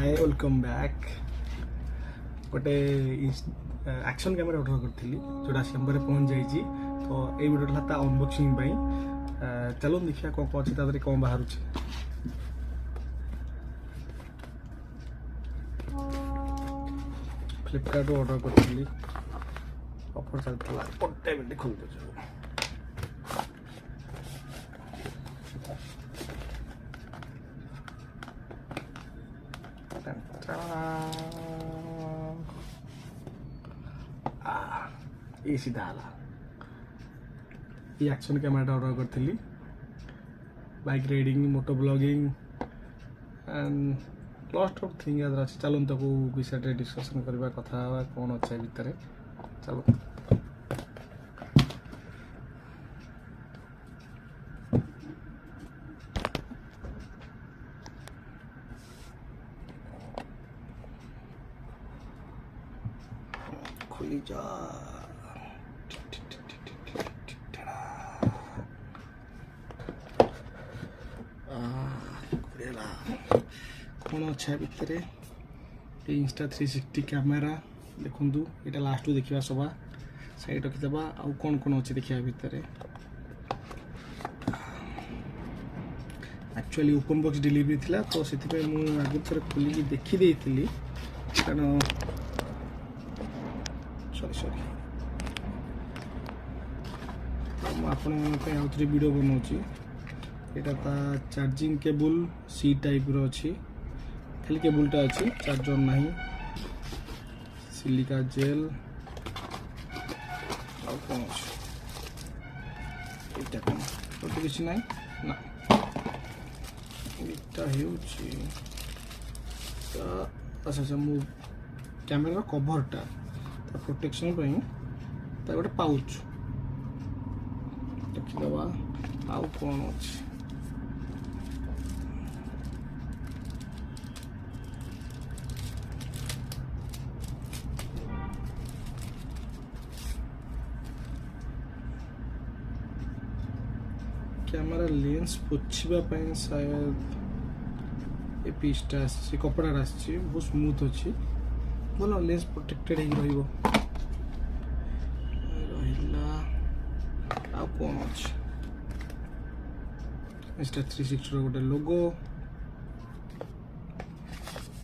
hi welcome back गोटे action camera order करी जोटा सेम्बर पहुँच जाइए तो ये वीडियो था अनबॉक्सिंग चलो देखिए कौन कौन अच्छे कौन बाहर फ्लिपकार्ट ऑर्डर करी ऑफर चलता गोटे मिनट खोल दे ये सीधा ये एक्शन कैमेरा ऑर्डर करी bike riding moto blogging and लॉस्ट ऑफ थिंग याद अच्छे चलो तो विषय डिस्कसन करवा कथा कौन अच्छे भितर चलो खुली जा कौन अच्छा भितर इंस्टा 360 कैमेरा देखु ये लास्ट देखा सभा साइड रखीदे आउ कौन कौन अच्छे देखा भितर एक्चुअली ओपन बॉक्स डिलीवरी थिला तो से आगे थोड़े खोलिकी देखी कारण सॉरी सॉरी मुझे आउ थे वीडियो बनाऊँ यहाँ चार्जिंग केबल सी टाइप रो अच्छी खाली केबुलटा अच्छी चार्जर नहीं सिलिका जेल कौन तो किसी ना ना अच्छा अच्छा मु कैमेरा कभरटा प्रोटेक्शन गोटे पाउच रखीदे आउ कौन अच्छे कैमेरा लेंस पोछापी शायद ये पीसटा कपड़ा बहुत स्मूथ अच्छी भल लेंस प्रोटेक्टेड हो कौन अच्छे इंस्टा 360 गोटे लोगो